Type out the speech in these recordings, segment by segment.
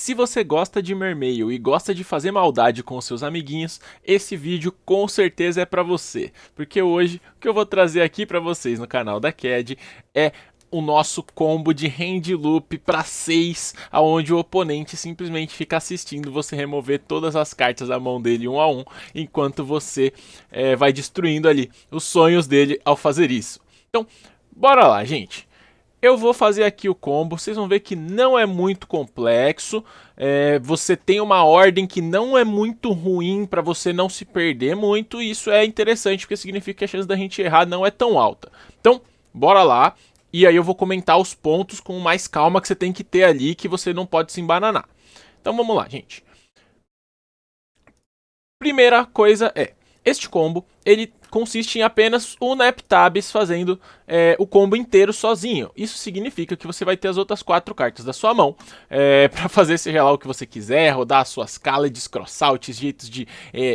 Se você gosta de Mermail e gosta de fazer maldade com os seus amiguinhos, esse vídeo com certeza é pra você. Porque hoje o que eu vou trazer aqui pra vocês no canal da CAD é o nosso combo de hand loop para 6, onde o oponente simplesmente fica assistindo você remover todas as cartas da mão dele um a um, enquanto você vai destruindo ali os sonhos dele ao fazer isso. Então, bora lá, gente. Eu vou fazer aqui o combo, vocês vão ver que não é muito complexo, você tem uma ordem que não é muito ruim para você não se perder muito, e isso é interessante porque significa que a chance da gente errar não é tão alta. Então, bora lá, e aí eu vou comentar os pontos com mais calma que você tem que ter ali, que você não pode se embananar. Então vamos lá, gente. Primeira coisa este combo, ele consiste em apenas o NapTabs fazendo o combo inteiro sozinho. Isso significa que você vai ter as outras 4 cartas da sua mão para fazer seja lá o que você quiser, rodar as suas Khaleds, crossalts, jeitos de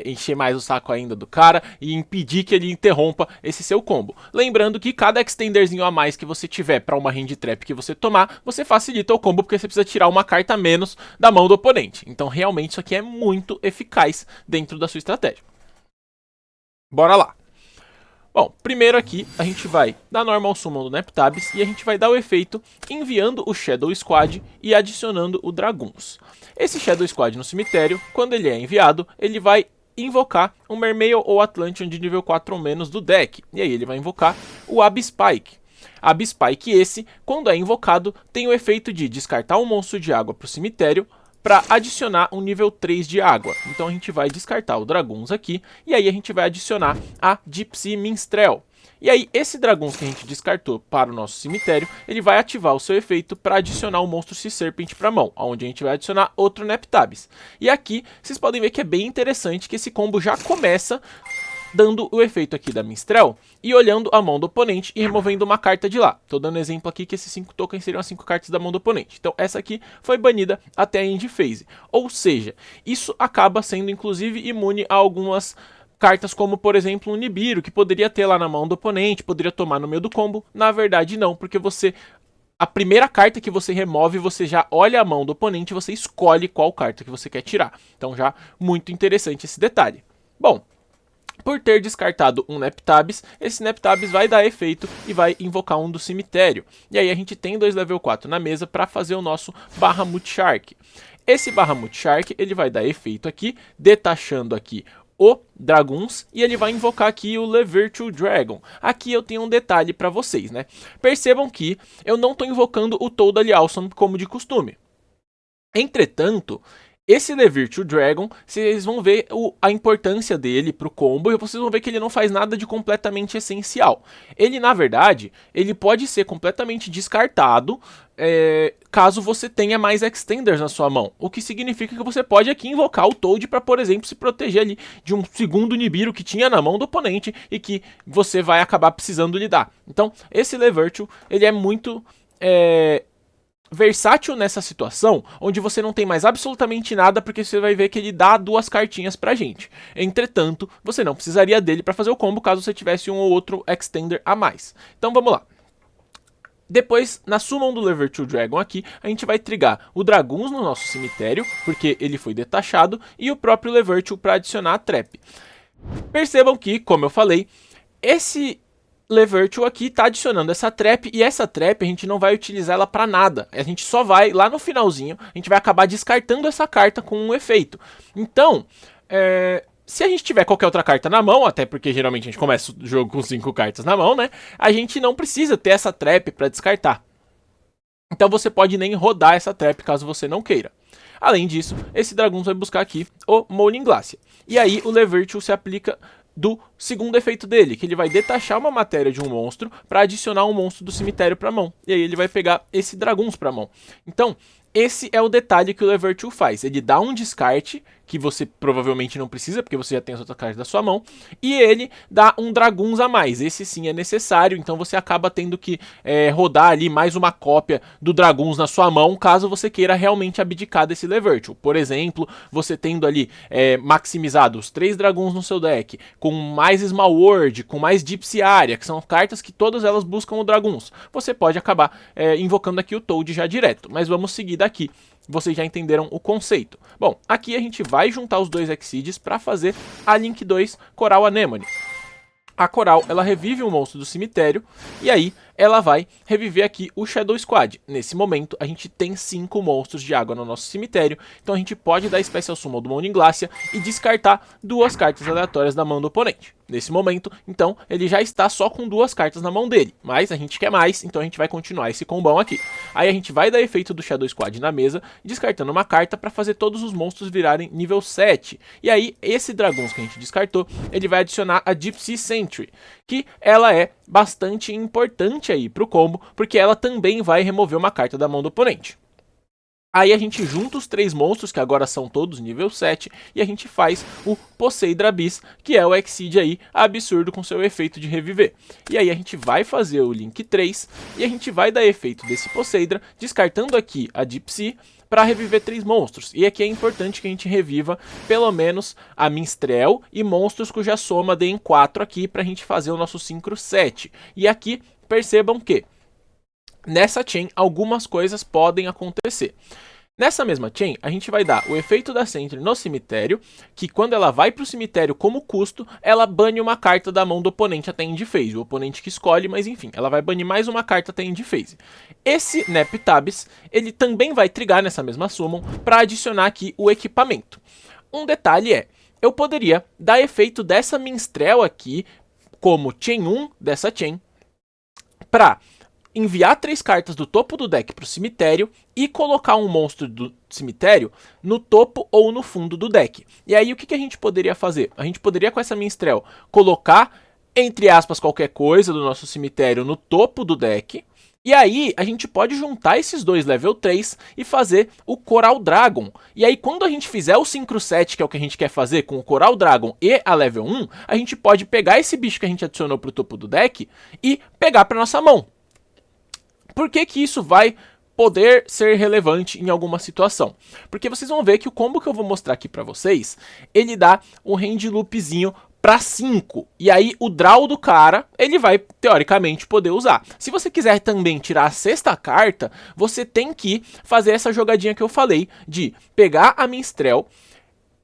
encher mais o saco ainda do cara e impedir que ele interrompa esse seu combo. Lembrando que cada extenderzinho a mais que você tiver para uma hand trap que você tomar, você facilita o combo porque você precisa tirar uma carta a menos da mão do oponente. Então realmente isso aqui é muito eficaz dentro da sua estratégia. Bora lá. Bom, primeiro aqui a gente vai dar normal summon do NapTabs e a gente vai dar o efeito enviando o Shadow Squad e adicionando o Dragoons. Esse Shadow Squad no cemitério, quando ele é enviado, ele vai invocar um Mermail ou Atlantean de nível 4 ou menos do deck. E aí ele vai invocar o Abyspike. Abyspike esse, quando é invocado, tem o efeito de descartar um monstro de água para o cemitério, para adicionar um nível 3 de água. Então a gente vai descartar o Dragoons aqui, e aí a gente vai adicionar a Gypsy Minstrel. E aí esse Dragoons que a gente descartou para o nosso cemitério, ele vai ativar o seu efeito para adicionar o monstro Sea Serpent para a mão, onde a gente vai adicionar outro NapTabs. E aqui vocês podem ver que é bem interessante que esse combo já começa dando o efeito aqui da Minstrel e olhando a mão do oponente e removendo uma carta de lá. Tô dando exemplo aqui que esses 5 tokens seriam as 5 cartas da mão do oponente. Então essa aqui foi banida até a end phase. Ou seja, isso acaba sendo inclusive imune a algumas cartas como, por exemplo, um Nibiru, que poderia ter lá na mão do oponente, poderia tomar no meio do combo. Na verdade não, porque a primeira carta que você remove, você já olha a mão do oponente e você escolhe qual carta que você quer tirar. Então já muito interessante esse detalhe. Bom, por ter descartado um NapTabs, esse NapTabs vai dar efeito e vai invocar um do cemitério. E aí a gente tem 2 level 4 na mesa para fazer o nosso Bahamut Shark. Esse Bahamut Shark ele vai dar efeito aqui, detachando aqui o Dragoons, e ele vai invocar aqui o Levirtual Dragon. Aqui eu tenho um detalhe para vocês, né? Percebam que eu não estou invocando o Toadally Awesome como de costume. Entretanto, esse Levirtual Dragon, vocês vão ver a importância dele pro combo e vocês vão ver que ele não faz nada de completamente essencial. Ele, na verdade, ele pode ser completamente descartado caso você tenha mais extenders na sua mão. O que significa que você pode aqui invocar o Toad para, por exemplo, se proteger ali de um segundo Nibiru que tinha na mão do oponente e que você vai acabar precisando lidar. Então, esse Levirtual, ele é muito versátil nessa situação, onde você não tem mais absolutamente nada, porque você vai ver que ele dá 2 cartinhas pra gente. Entretanto, você não precisaria dele para fazer o combo, caso você tivesse um ou outro extender a mais. Então vamos lá. Depois, na summon do Levirtual Dragon aqui, a gente vai trigar o Dragoons no nosso cemitério, porque ele foi detachado, e o próprio Levirtual para adicionar a trap. Percebam que, como eu falei, esse Levirtual aqui tá adicionando essa trap, e essa trap a gente não vai utilizar ela para nada. A gente só vai, lá no finalzinho, a gente vai acabar descartando essa carta com um efeito. Então, se a gente tiver qualquer outra carta na mão, até porque geralmente a gente começa o jogo com 5 cartas na mão, né? A gente não precisa ter essa trap para descartar. Então você pode nem rodar essa trap caso você não queira. Além disso, esse Dragoons vai buscar aqui o Moaning Glacier. E aí o Levirtual se aplica do segundo efeito dele, que ele vai detachar uma matéria de um monstro para adicionar um monstro do cemitério para a mão. E aí ele vai pegar esse Dragoons para a mão. Então, esse é o detalhe que o Levirtual faz. Ele dá um descarte, que você provavelmente não precisa, porque você já tem as outras cartas da sua mão, e ele dá um Dragoons a mais. Esse sim é necessário, então você acaba tendo que rodar ali mais uma cópia do Dragoons na sua mão, caso você queira realmente abdicar desse Levirtual. Por exemplo, você tendo ali maximizado os 3 Dragoons no seu deck, com mais Small World, com mais Gypsy Area, que são cartas que todas elas buscam o Dragoons. Você pode acabar invocando aqui o Toad já direto, mas vamos seguir daqui. vocês já entenderam o conceito. Bom, aqui a gente vai juntar os dois Exceeds para fazer a Link 2 Coral Anemone. A Coral, ela revive um monstro do cemitério, e aí ela vai reviver aqui o Shadow Squad. Nesse momento, a gente tem 5 monstros de água no nosso cemitério, então a gente pode dar Special Summon do Mourning Glacier e descartar 2 cartas aleatórias da mão do oponente. Nesse momento, então, ele já está só com 2 cartas na mão dele, mas a gente quer mais, então a gente vai continuar esse combão aqui. Aí a gente vai dar efeito do Shadow Squad na mesa, descartando uma carta para fazer todos os monstros virarem nível 7. E aí, esse Dragões que a gente descartou, ele vai adicionar a Deep Sea Sentry, que ela é bastante importante aí pro combo, porque ela também vai remover uma carta da mão do oponente. Aí a gente junta os 3 monstros, que agora são todos nível 7, e a gente faz o Poseidra Abyss, que é o Exceed aí absurdo com seu efeito de reviver. E aí a gente vai fazer o Link 3, e a gente vai dar efeito desse Poseidra, descartando aqui a Deep Sea, para reviver 3 monstros. E aqui é importante que a gente reviva pelo menos a Minstrel e monstros cuja soma dê em 4 aqui, para a gente fazer o nosso Synchro 7. E aqui, percebam que nessa chain, algumas coisas podem acontecer. Nessa mesma chain, a gente vai dar o efeito da Sentry no cemitério, que quando ela vai para o cemitério como custo, ela bane uma carta da mão do oponente até end phase. O oponente que escolhe, mas enfim, ela vai banir mais uma carta até end phase. Esse Neptabis, ele também vai trigar nessa mesma summon para adicionar aqui o equipamento. Um detalhe é, eu poderia dar efeito dessa Minstrel aqui, como chain 1 dessa chain, para enviar 3 cartas do topo do deck para o cemitério e colocar um monstro do cemitério no topo ou no fundo do deck. E aí o que a gente poderia fazer? A gente poderia com essa Minstrel colocar, entre aspas, qualquer coisa do nosso cemitério no topo do deck. E aí a gente pode juntar esses 2 level 3 e fazer o Coral Dragon. E aí quando a gente fizer o Synchro 7, que é o que a gente quer fazer com o Coral Dragon e a level 1, a gente pode pegar esse bicho que a gente adicionou para o topo do deck e pegar para nossa mão. Por que isso vai poder ser relevante em alguma situação? Porque vocês vão ver que o combo que eu vou mostrar aqui pra vocês, ele dá um hand loopzinho pra 5. E aí o draw do cara, ele vai teoricamente poder usar. Se você quiser também tirar a 6ª carta, você tem que fazer essa jogadinha que eu falei, de pegar a Minstrel,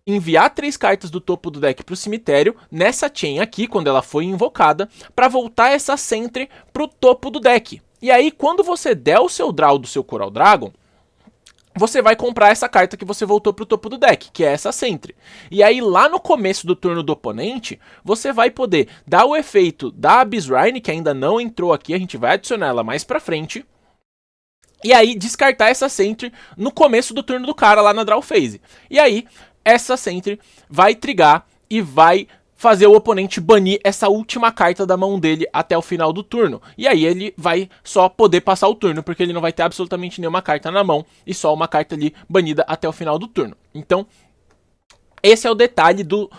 enviar 3 cartas do topo do deck para o cemitério, nessa chain aqui, quando ela foi invocada, para voltar essa Sentry pro topo do deck. E aí, quando você der o seu draw do seu Coral Dragon, você vai comprar essa carta que você voltou pro topo do deck, que é essa Sentry. E aí, lá no começo do turno do oponente, você vai poder dar o efeito da Abyssrine, que ainda não entrou aqui, a gente vai adicionar ela mais pra frente. E aí, descartar essa Sentry no começo do turno do cara, lá na draw phase. E aí, essa Sentry vai trigar e vai fazer o oponente banir essa última carta da mão dele até o final do turno. E aí ele vai só poder passar o turno, porque ele não vai ter absolutamente nenhuma carta na mão e só uma carta ali banida até o final do turno. Então, esse é o detalhe do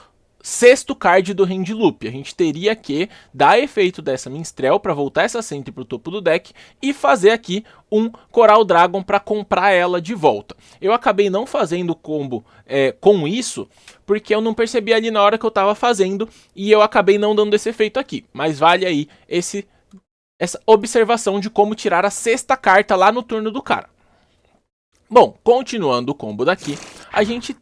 6º card do Hand Loop. A gente teria que dar efeito dessa Minstrel para voltar essa Sentry para o topo do deck e fazer aqui um Coral Dragon para comprar ela de volta. Eu acabei não fazendo o combo com isso, porque eu não percebi ali na hora que eu estava fazendo e eu acabei não dando esse efeito aqui. Mas vale aí essa observação de como tirar a 6ª carta lá no turno do cara. Bom, continuando o combo daqui, a gente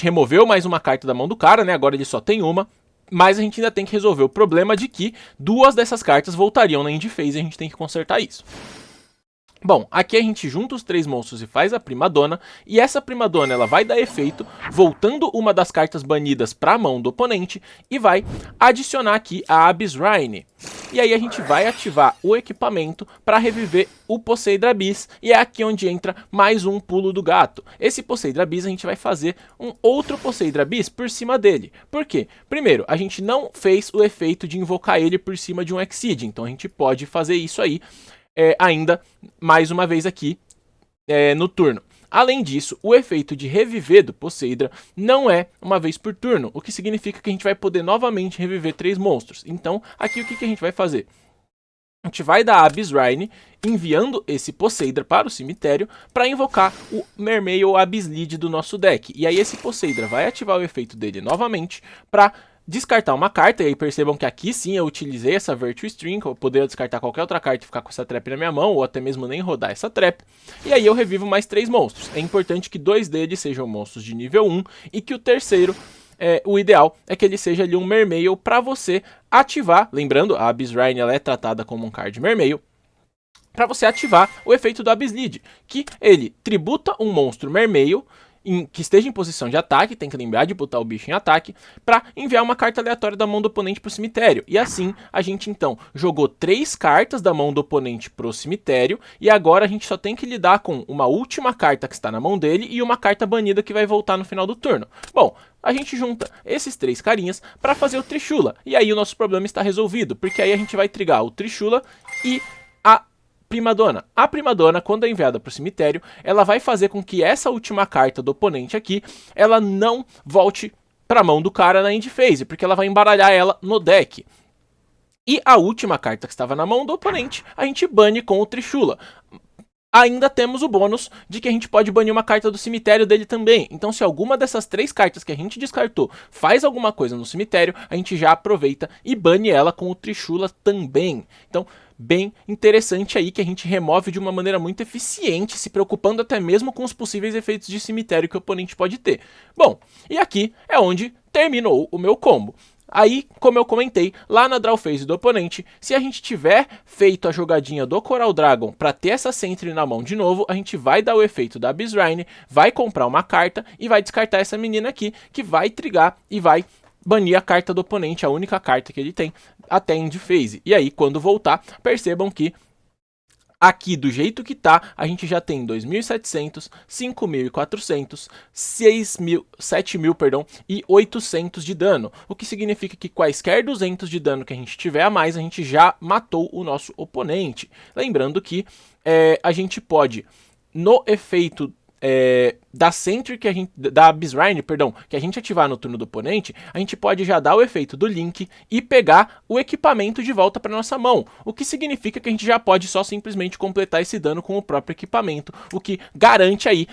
removeu mais uma carta da mão do cara, né? Agora ele só tem uma. Mas a gente ainda tem que resolver o problema de que 2 dessas cartas voltariam na end phase e a gente tem que consertar isso. Bom, aqui a gente junta os 3 monstros e faz a Primadona, e essa Primadona ela vai dar efeito, voltando uma das cartas banidas para a mão do oponente, e vai adicionar aqui a Abyssrine. E aí a gente vai ativar o equipamento para reviver o Poseidra Abyss, e é aqui onde entra mais um pulo do gato. Esse Poseidra Abyss a gente vai fazer um outro Poseidra Abyss por cima dele. Por quê? Primeiro, a gente não fez o efeito de invocar ele por cima de um Exceed, então a gente pode fazer isso aí ainda mais uma vez aqui no turno. Além disso, o efeito de reviver do Poseidra não é uma vez por turno, o que significa que a gente vai poder novamente reviver 3 monstros. Então, aqui o que a gente vai fazer? A gente vai dar a Abyssrine, enviando esse Poseidra para o cemitério para invocar o Mermaid ou Abyss Lead do nosso deck. E aí esse Poseidra vai ativar o efeito dele novamente para descartar uma carta, e aí percebam que aqui sim eu utilizei essa Virtue String, eu poderia descartar qualquer outra carta e ficar com essa trap na minha mão, ou até mesmo nem rodar essa trap, e aí eu revivo mais 3 monstros. É importante que 2 deles sejam monstros de nível 1, e que o terceiro, o ideal é que ele seja ali um Mermail para você ativar, lembrando, a Abyssrine ela é tratada como um card Mermail, para você ativar o efeito do Abyss Lead, que ele tributa um monstro Mermail, que esteja em posição de ataque, tem que lembrar de botar o bicho em ataque, para enviar uma carta aleatória da mão do oponente para o cemitério. E assim, a gente então jogou 3 cartas da mão do oponente para o cemitério, e agora a gente só tem que lidar com uma última carta que está na mão dele e uma carta banida que vai voltar no final do turno. Bom, a gente junta esses 3 carinhas para fazer o Trishula, e aí o nosso problema está resolvido, porque aí a gente vai trigar o Trishula e a Primadona. A Primadona, quando é enviada para o cemitério, ela vai fazer com que essa última carta do oponente aqui, ela não volte para a mão do cara na end phase, porque ela vai embaralhar ela no deck. E a última carta que estava na mão do oponente, a gente bane com o Trishula. Ainda temos o bônus de que a gente pode banir uma carta do cemitério dele também. Então se alguma dessas 3 cartas que a gente descartou faz alguma coisa no cemitério, a gente já aproveita e bane ela com o Trishula também. Então bem interessante aí que a gente remove de uma maneira muito eficiente, se preocupando até mesmo com os possíveis efeitos de cemitério que o oponente pode ter. Bom, e aqui é onde terminou o meu combo. Aí, como eu comentei, lá na draw phase do oponente, se a gente tiver feito a jogadinha do Coral Dragon para ter essa Sentry na mão de novo, a gente vai dar o efeito da Abyssrine, vai comprar uma carta e vai descartar essa menina aqui, que vai trigar e vai banir a carta do oponente, a única carta que ele tem, até end phase. E aí, quando voltar, percebam que aqui, do jeito que tá, a gente já tem 2.700, 5.400, 6.000, 7.000, perdão, e 800 de dano. O que significa que quaisquer 200 de dano que a gente tiver a mais, a gente já matou o nosso oponente. Lembrando que a gente pode, no efeito da Sentry que a gente, da Abyssrine, perdão, que a gente ativar no turno do oponente, a gente pode já dar o efeito do Link e pegar o equipamento de volta para nossa mão, o que significa que a gente já pode só simplesmente completar esse dano com o próprio equipamento, o que garante aí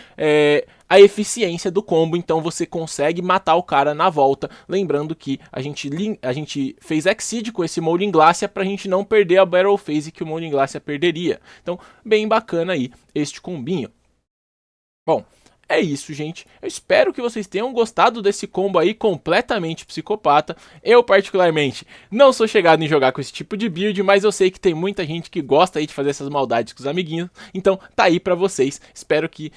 a eficiência do combo. Então você consegue matar o cara na volta, lembrando que a gente fez Exceed com esse Molding Glacier pra gente não perder a Battle Phase que o Molding Glacier perderia. Então bem bacana aí este combinho. Bom, é isso, gente. Eu espero que vocês tenham gostado desse combo aí completamente psicopata. Eu, particularmente, não sou chegado em jogar com esse tipo de build, mas eu sei que tem muita gente que gosta aí de fazer essas maldades com os amiguinhos. Então, tá aí pra vocês. Espero que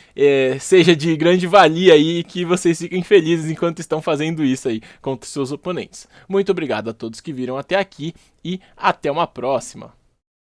seja de grande valia aí e que vocês fiquem felizes enquanto estão fazendo isso aí contra os seus oponentes. Muito obrigado a todos que viram até aqui e até uma próxima.